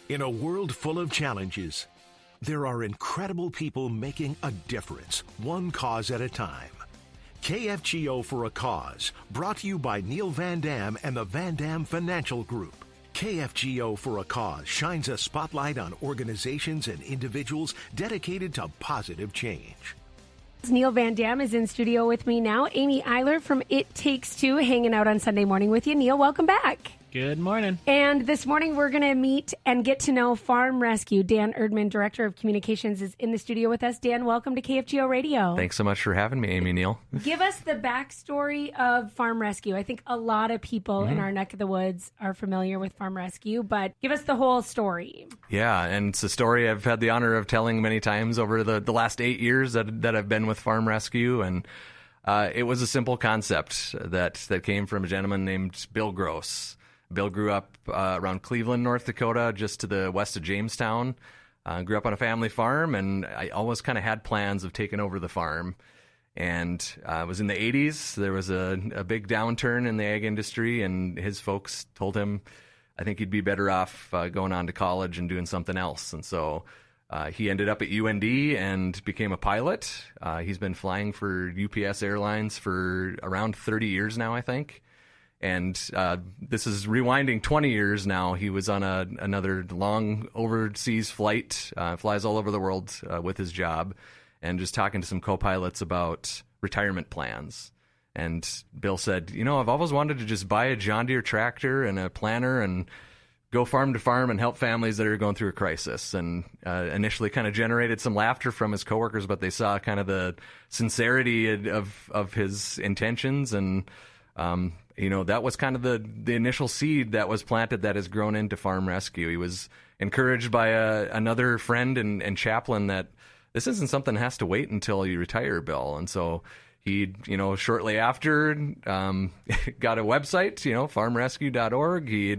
In a world full of challenges, there are incredible people making a difference, one cause at a time. KFGO for a Cause, brought to you by Neil Van Dam and the Van Dam Financial Group. KFGO for a Cause shines a spotlight on organizations and individuals dedicated to positive change. Neil Van Dam is in studio with me now. Amy Iler from It Takes Two hanging out on Sunday morning with you. Neil, welcome back. Good morning. And this morning we're going to meet and get to know Farm Rescue. Dan Erdmann, Director of Communications, is in the studio with us. Dan, welcome to KFGO Radio. Thanks so much for having me, Amy Neil. Give us the backstory of Farm Rescue. I think a lot of people in our neck of the woods are familiar with Farm Rescue, but give us the whole story. Yeah, and it's a story I've had the honor of telling many times over the last 8 years that I've been with Farm Rescue, and it was a simple concept that came from a gentleman named Bill Gross. Bill grew up around Cleveland, North Dakota, just to the west of Jamestown. Grew up on a family farm, and I always kind of had plans of taking over the farm. And it was in the 80s. There was a big downturn in the ag industry, and his folks told him, I think he'd be better off going on to college and doing something else. And so he ended up at UND and became a pilot. He's been flying for UPS Airlines for around 30 years now, I think. And this is rewinding 20 years now. He was on another long overseas flight, flies all over the world with his job, and just talking to some co-pilots about retirement plans. And Bill said, I've always wanted to just buy a John Deere tractor and a planter and go farm to farm and help families that are going through a crisis. And initially kind of generated some laughter from his coworkers, but they saw kind of the sincerity of his intentions. And that was kind of the initial seed that was planted that has grown into Farm Rescue. He was encouraged by another friend and chaplain that this isn't something that has to wait until you retire, Bill. And so he, shortly after, got a website, farmrescue.org. He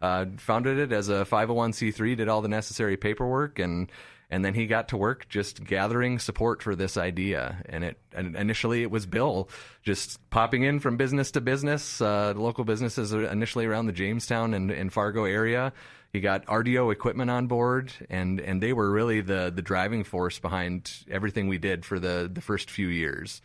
had founded it as a 501c3, did all the necessary paperwork, and then he got to work just gathering support for this idea. And initially it was Bill just popping in from business to business, local businesses initially around the Jamestown and Fargo area. He got RDO equipment on board, and they were really the driving force behind everything we did for the first few years,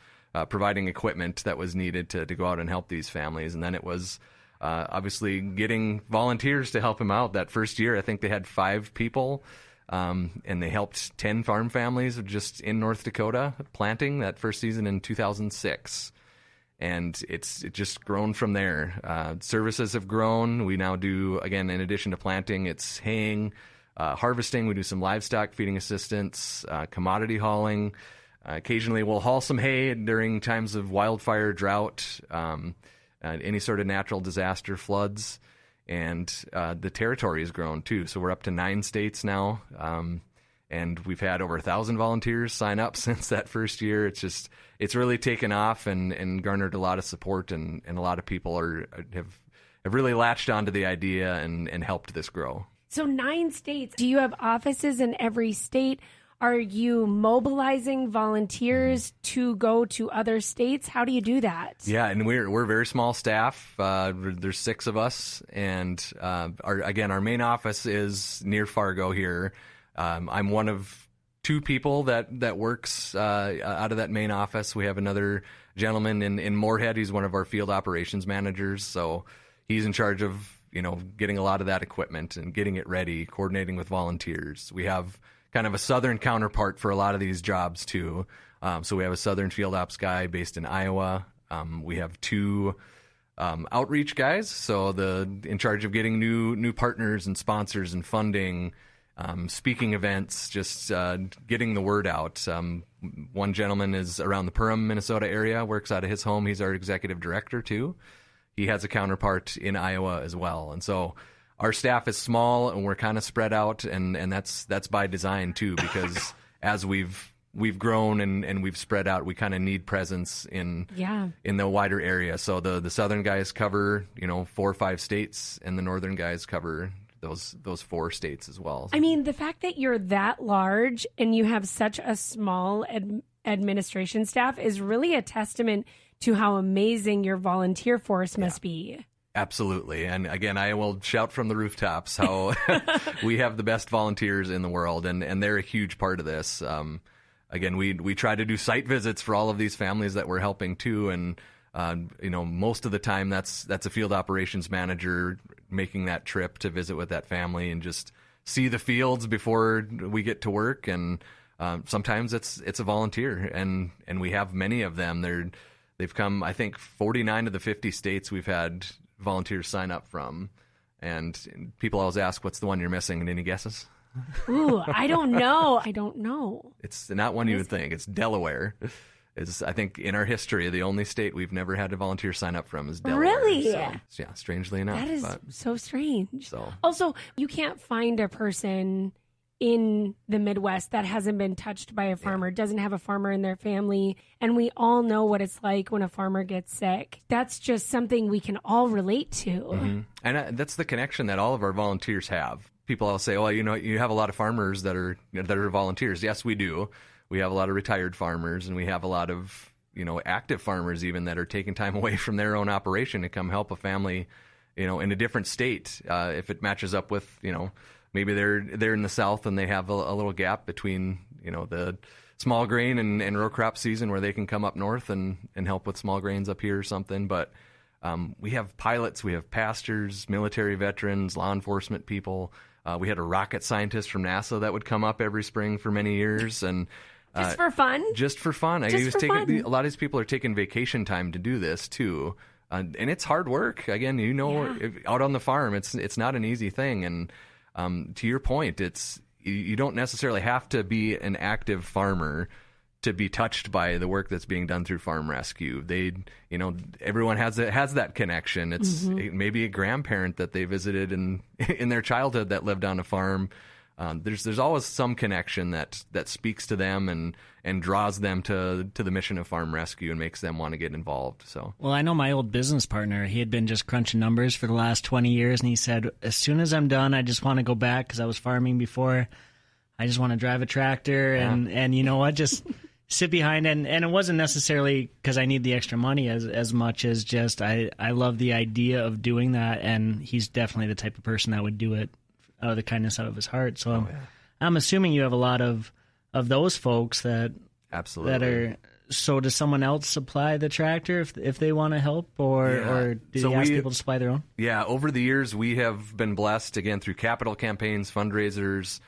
providing equipment that was needed to go out and help these families. And then it was obviously getting volunteers to help him out. That first year, I think they had 5 people. And they helped 10 farm families just in North Dakota planting that first season in 2006. And it's just grown from there. Services have grown. We now do, again, in addition to planting, it's haying, harvesting. We do some livestock feeding assistance, commodity hauling. Occasionally we'll haul some hay during times of wildfire, drought, any sort of natural disaster, floods. And the territory has grown, too. So we're up to 9 states now. And we've had over 1,000 volunteers sign up since that first year. It's really taken off and garnered a lot of support. And a lot of people have really latched onto the idea and helped this grow. So 9 states. Do you have offices in every state? Are you mobilizing volunteers to go to other states? How do you do that? Yeah, and we're a very small staff. There's 6 of us, and our main office is near Fargo here. I'm one of 2 people that works out of that main office. We have another gentleman in Moorhead. He's one of our field operations managers, so he's in charge of getting a lot of that equipment and getting it ready, coordinating with volunteers. We have kind of a southern counterpart for a lot of these jobs too. So we have a southern field ops guy based in Iowa. We have 2 outreach guys, so in charge of getting new partners and sponsors and funding, speaking events, just getting the word out. One gentleman is around the Perham, Minnesota area, works out of his home. He's our executive director too. He has a counterpart in Iowa as well, and so our staff is small and we're kind of spread out, and that's by design too, because as we've grown and we've spread out, we kind of need presence in the wider area. So the southern guys cover 4 or 5 states, and the northern guys cover those 4 states as well. I mean, the fact that you're that large and you have such a small administration staff is really a testament to how amazing your volunteer force must be. Absolutely. And again, I will shout from the rooftops how we have the best volunteers in the world, and they're a huge part of this. Again, we try to do site visits for all of these families that we're helping too, and most of the time that's a field operations manager making that trip to visit with that family and just see the fields before we get to work. And sometimes it's a volunteer, and we have many of them. They've come, I think, 49 of the 50 states we've had volunteers sign up from. And people always ask, what's the one you're missing? And any guesses? Ooh, I don't know. It's not one you would think. It's Delaware. Is, I think, in our history, the only state we've never had a volunteer sign up from is Delaware. Really? So, yeah, strangely enough. That is so strange. So. Also, you can't find a person in the Midwest that hasn't been touched by a farmer, doesn't have a farmer in their family, and we all know what it's like when a farmer gets sick. That's just something we can all relate to. Mm-hmm. And that's the connection that all of our volunteers have. People all say, well, you have a lot of farmers that are volunteers. Yes, we do. We have a lot of retired farmers, and we have a lot of active farmers even that are taking time away from their own operation to come help a family, in a different state. If it matches up with, maybe they're in the South and they have a little gap between, the small grain and row crop season where they can come up north and help with small grains up here or something. But we have pilots, we have pastors, military veterans, law enforcement people. We had a rocket scientist from NASA that would come up every spring for many years. And just for fun? Just for fun. A lot of these people are taking vacation time to do this too. And it's hard work. Again, out on the farm, it's not an easy thing. And to your point, you don't necessarily have to be an active farmer to be touched by the work that's being done through Farm Rescue. Everyone has that connection. It's maybe a grandparent that they visited in their childhood that lived on a farm. There's always some connection that speaks to them and draws them to the mission of Farm Rescue and makes them want to get involved. So, well, I know my old business partner, he had been just crunching numbers for the last 20 years, and he said, as soon as I'm done, I just want to go back because I was farming before. I just want to drive a tractor and you know what, just sit behind. And it wasn't necessarily because I need the extra money as much as just I love the idea of doing that, and he's definitely the type of person that would do it out of the kindness out of his heart. So I'm assuming you have a lot of those folks that absolutely that are. So does someone else supply the tractor if they want to help, or do they ask people to supply their own? Yeah, over the years we have been blessed, again, through capital campaigns, fundraisers,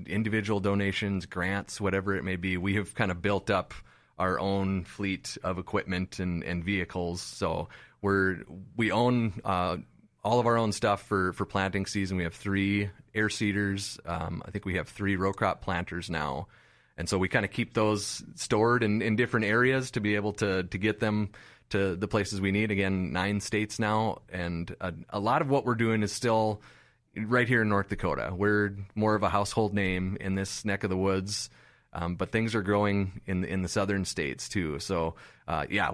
individual donations, grants, whatever it may be. We have kind of built up our own fleet of equipment and vehicles. So we own all of our own stuff for planting season. We have 3 air seeders. I think we have 3 row crop planters now. And so we kind of keep those stored in different areas to be able to get them to the places we need. Again, 9 states now. And a lot of what we're doing is still right here in North Dakota. We're more of a household name in this neck of the woods. But things are growing in the southern states too. So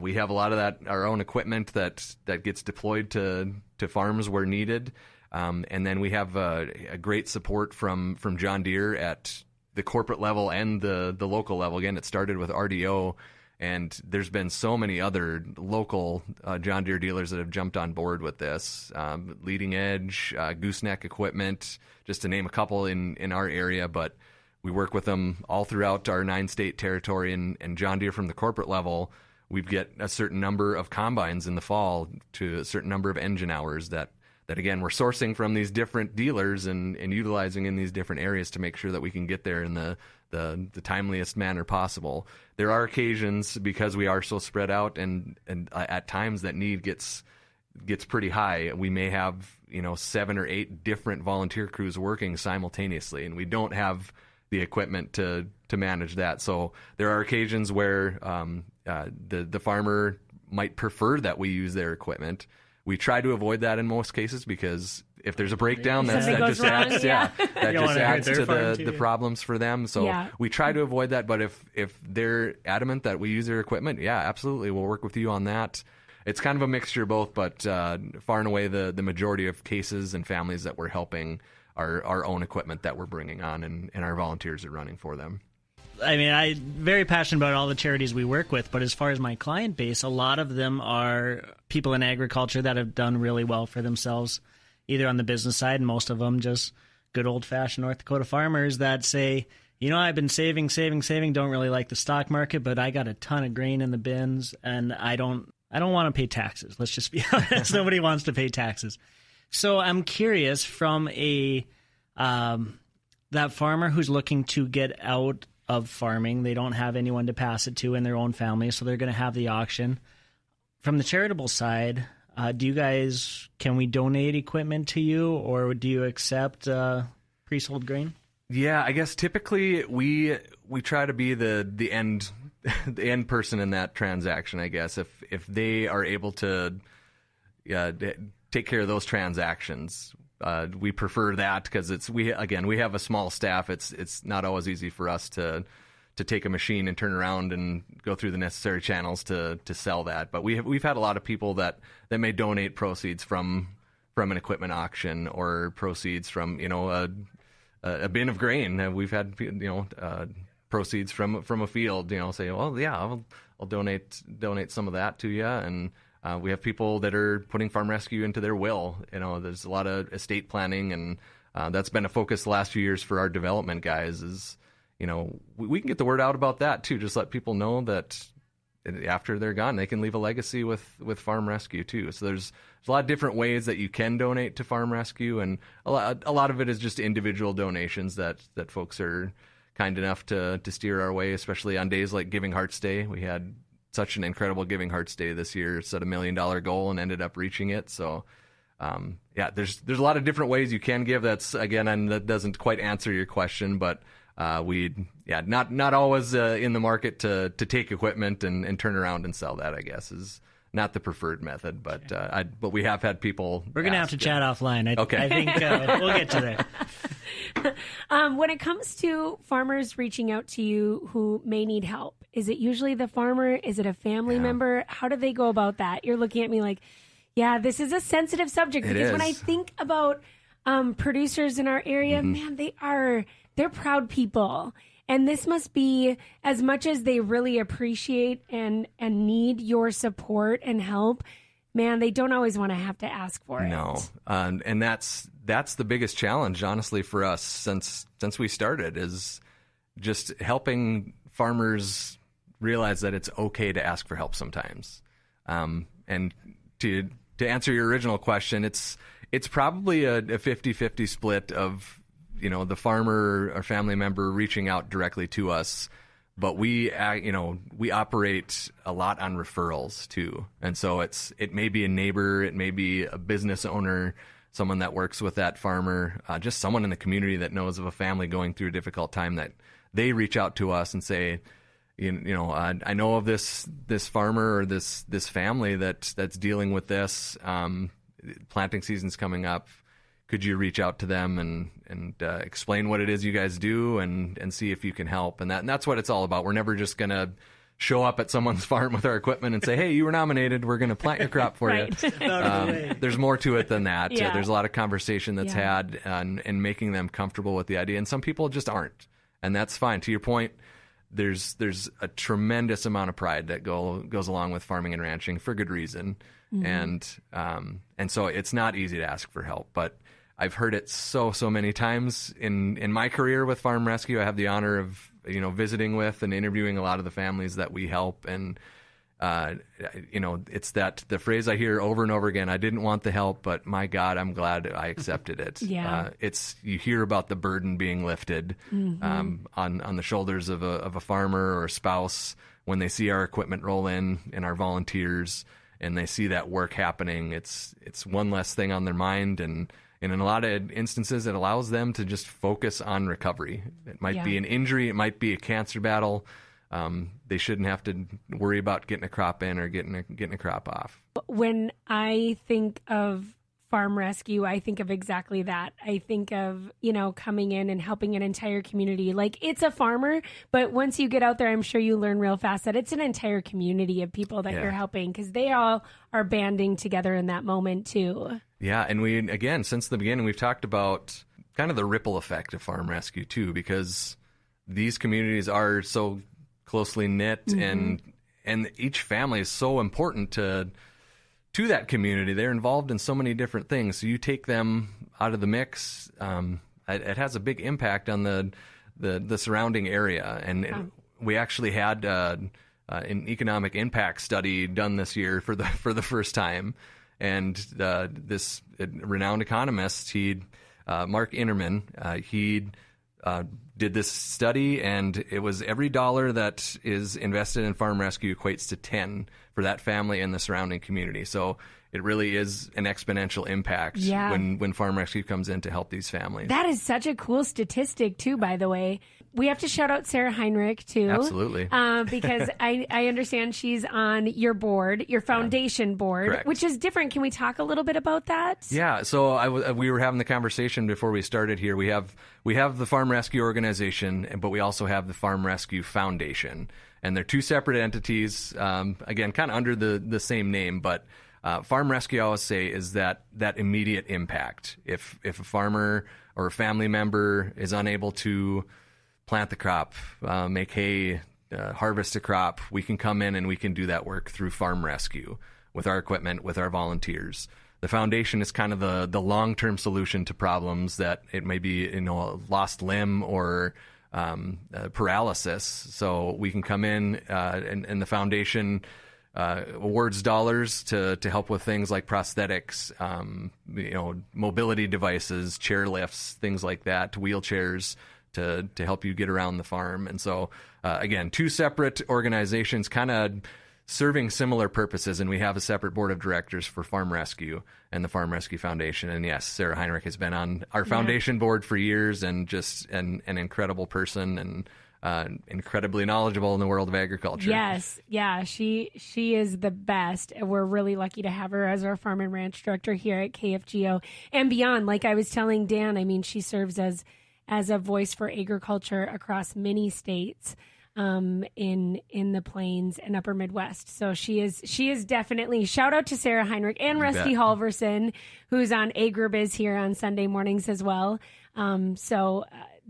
we have a lot of that, our own equipment that gets deployed to farms where needed. And then we have a great support from John Deere at the corporate level and the local level. Again, it started with RDO, and there's been so many other local John Deere dealers that have jumped on board with this. Leading Edge, Gooseneck Equipment, just to name a couple in our area, but we work with them all throughout our 9-state territory, and John Deere from the corporate level, we get a certain number of combines in the fall to a certain number of engine hours that again, we're sourcing from these different dealers and utilizing in these different areas to make sure that we can get there in the timeliest manner possible. There are occasions, because we are so spread out and at times that need gets pretty high. We may have 7 or 8 different volunteer crews working simultaneously, and we don't have the equipment to manage that. So there are occasions where the farmer might prefer that we use their equipment. We try to avoid that in most cases, because if there's a breakdown, that just adds, that just adds to the problems for them. So we try to avoid that. But if they're adamant that we use their equipment, absolutely, we'll work with you on that. It's kind of a mixture of both, but far and away the majority of cases and families that we're helping are our own equipment that we're bringing on, and our volunteers are running for them. I mean, I'm very passionate about all the charities we work with, but as far as my client base, a lot of them are people in agriculture that have done really well for themselves, either on the business side, and most of them just good old-fashioned North Dakota farmers that say, I've been saving, don't really like the stock market, but I got a ton of grain in the bins, and I don't want to pay taxes. Let's just be honest. Nobody wants to pay taxes. So I'm curious from that farmer who's looking to get out of farming, they don't have anyone to pass it to in their own family, so they're going to have the auction. From the charitable side, can we donate equipment to you, or do you accept pre-sold grain? Yeah, I guess typically we try to be the end the end person in that transaction. I guess if they are able to take care of those transactions, we prefer that because we have a small staff. It's not always easy for us to take a machine and turn around and go through the necessary channels to sell that. But we've had a lot of people that may donate proceeds from an equipment auction or proceeds from a bin of grain. We've had proceeds from a field. Say, well, yeah, I'll donate some of that to you. And we have people that are putting farm rescue into their will. There's a lot of estate planning, and that's been a focus the last few years for our development guys. Is we can get the word out about that too. Just let people know that after they're gone, they can leave a legacy with farm rescue too. So there's a lot of different ways that you can donate to farm rescue, and a lot of it is just individual donations that folks are kind enough to steer our way, especially on days like Giving Hearts Day. We had such an incredible Giving Hearts Day this year. Set $1 million goal and ended up reaching it. So there's a lot of different ways you can give. That's and that doesn't quite answer your question, but not always in the market to take equipment and turn around and sell that, I guess, is not the preferred method. But but we have had people. We're going to have to chat offline. Okay. I think we'll get to there. When it comes to farmers reaching out to you who may need help, is it usually the farmer? Is it a family member? How do they go about that? You're looking at me like, yeah, this is a sensitive subject. Because when I think about producers in our area, man, they're proud people. And this must be, as much as they really appreciate and need your support and help, man, they don't always want to have to ask for it. No. And that's the biggest challenge, honestly, for us since we started, is just helping farmers realize that it's okay to ask for help sometimes. And to answer your original question, it's probably a 50-50 split of the farmer or family member reaching out directly to us, but we operate a lot on referrals too. And so it may be a neighbor, it may be a business owner, someone that works with that farmer, just someone in the community that knows of a family going through a difficult time, that they reach out to us and say, I know of this farmer or this family that's dealing with this. Planting season's coming up. Could you reach out to them and explain what it is you guys do and see if you can help? And that's what it's all about. We're never just going to show up at someone's farm with our equipment and say, hey, you were nominated. We're going to plant your crop for you. There's more to it than that. Yeah. There's a lot of conversation that's had and making them comfortable with the idea. And some people just aren't. And that's fine. To your point, there's a tremendous amount of pride that goes along with farming and ranching for good reason. Mm-hmm. And so it's not easy to ask for help, but I've heard it so many times in my career with farm rescue. I have the honor of visiting with and interviewing a lot of the families that we help, and it's the phrase I hear over and over again. I didn't want the help, but my God, I'm glad I accepted it. Yeah. You hear about the burden being lifted on the shoulders of a farmer or a spouse when they see our equipment roll in and our volunteers, and they see that work happening. It's one less thing on their mind, and in a lot of instances, it allows them to just focus on recovery. It might be an injury. It might be a cancer battle. They shouldn't have to worry about getting a crop in or getting a crop off. When I think of farm rescue, I think of exactly that. I think of, coming in and helping an entire community. Like, it's a farmer, but once you get out there, I'm sure you learn real fast that it's an entire community of people that you're helping, because they all are banding together in that moment too. Yeah, and we, again, since the beginning, we've talked about kind of the ripple effect of farm rescue too, because these communities are so closely knit, and each family is so important to that community. They're involved in so many different things. So you take them out of the mix, it has a big impact on the surrounding area. And we actually had an economic impact study done this year for the first time. And this renowned economist, Mark Erdmann, he did this study, and it was every dollar that is invested in farm rescue equates to 10 for that family and the surrounding community. So it really is an exponential impact when farm rescue comes in to help these families. That is such a cool statistic, too, by the way. We have to shout out Sarah Heinrich, too. Absolutely. Because I understand she's on your board, your foundation board, Correct. Which is different. Can we talk a little bit about that? Yeah. So we were having the conversation before we started here. We have the Farm Rescue Organization, but we also have the Farm Rescue Foundation. And they're two separate entities, again, kind of under the same name, but farm rescue, I always say, is that immediate impact. If a farmer or a family member is unable to plant the crop, make hay, harvest a crop, we can come in and we can do that work through farm rescue with our equipment, with our volunteers. The foundation is kind of the long-term solution to problems that it may be, a lost limb or paralysis. So we can come in and the foundation awards dollars to help with things like prosthetics, mobility devices, chair lifts, things like that, wheelchairs to help you get around the farm. And so, again, two separate organizations kind of serving similar purposes, and we have a separate board of directors for Farm Rescue and the Farm Rescue Foundation. And yes, Sarah Heinrich has been on our foundation board for years, and just an incredible person and incredibly knowledgeable in the world of agriculture. Yes, yeah, she is the best. We're really lucky to have her as our farm and ranch director here at KFGO and beyond. Like I was telling Dan, I mean, she serves as a voice for agriculture across many states. In the Plains and Upper Midwest. So she is definitely, shout out to Sarah Heinrich and Rusty Halverson, who's on AgriBiz here on Sunday mornings as well.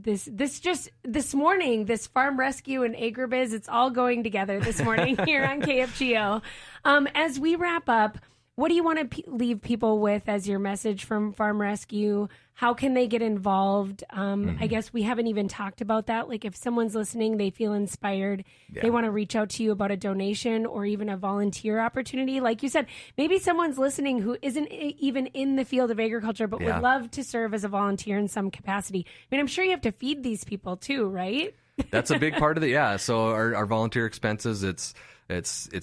This morning, this farm rescue and AgriBiz, it's all going together this morning here on KFGO. As we wrap up, what do you want to leave people with as your message from Farm Rescue? How can they get involved? I guess we haven't even talked about that. Like if someone's listening, they feel inspired, they want to reach out to you about a donation or even a volunteer opportunity. Like you said, maybe someone's listening who isn't even in the field of agriculture, but would love to serve as a volunteer in some capacity. I mean, I'm sure you have to feed these people too, right? That's a big part of it. Yeah. So our volunteer expenses, it's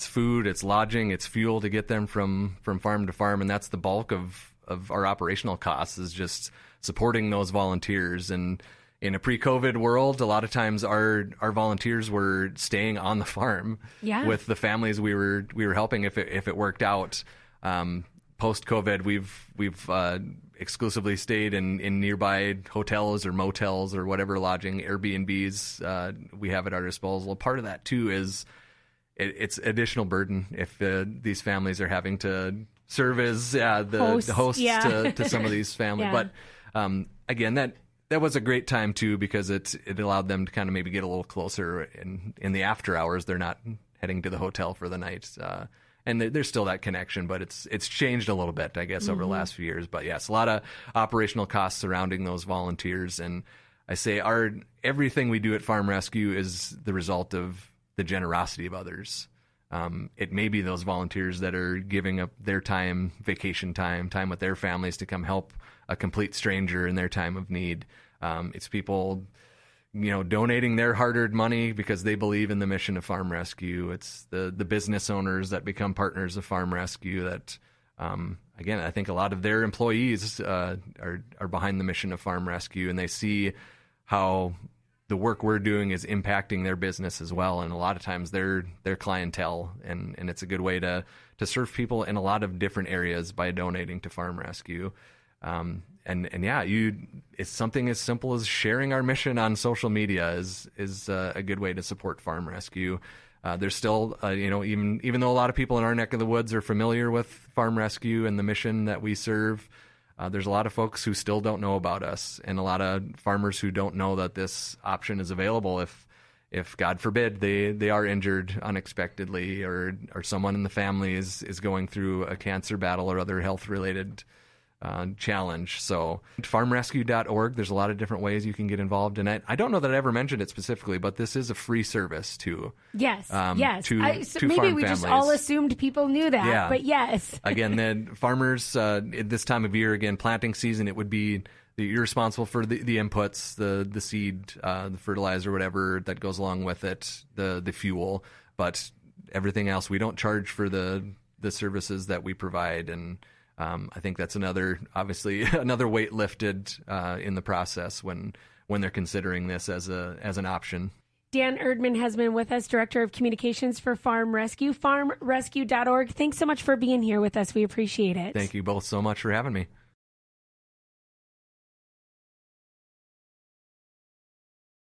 food, it's lodging, it's fuel to get them from farm to farm. And that's the bulk of our operational costs, is just supporting those volunteers. And in a pre-COVID world, a lot of times our volunteers were staying on the farm with the families we were helping if it worked out. Post-COVID, we've exclusively stayed in nearby hotels or motels or whatever lodging, Airbnbs we have at our disposal. Part of that too is it's additional burden if these families are having to serve as the hosts to some of these families. But again, that was a great time too, because it allowed them to kind of maybe get a little closer in the after hours. They're not heading to the hotel for the night. And there's still that connection, but it's changed a little bit, I guess, over the last few years. But yes, a lot of operational costs surrounding those volunteers. And I say everything we do at Farm Rescue is the result of the generosity of others. It may be those volunteers that are giving up their time, vacation time with their families to come help a complete stranger in their time of need. It's people, donating their hard-earned money because they believe in the mission of Farm Rescue. It's the business owners that become partners of Farm Rescue that, again, I think a lot of their employees are behind the mission of Farm Rescue, and they see how the work we're doing is impacting their business as well, and a lot of times their clientele, and it's a good way to serve people in a lot of different areas by donating to Farm Rescue. It's something as simple as sharing our mission on social media is a good way to support Farm Rescue. There's still, even though a lot of people in our neck of the woods are familiar with Farm Rescue and the mission that we serve, there's a lot of folks who still don't know about us, and a lot of farmers who don't know that this option is available if God forbid they are injured unexpectedly, or someone in the family is going through a cancer battle or other health related challenge. So farmrescue.org, there's a lot of different ways you can get involved. And I don't know that I ever mentioned it specifically, but this is a free service to yes. to Maybe farm we families. just all assumed people knew that, Yeah. but yes. Again, the farmers at this time of year, again, planting season, it would be you're responsible for the inputs, the seed, the fertilizer, whatever that goes along with it, the fuel, but everything else, we don't charge for the services that we provide. And I think that's another weight lifted in the process when they're considering this as an option. Dan Erdmann has been with us, Director of Communications for Farm Rescue, farmrescue.org. Thanks so much for being here with us. We appreciate it. Thank you both so much for having me.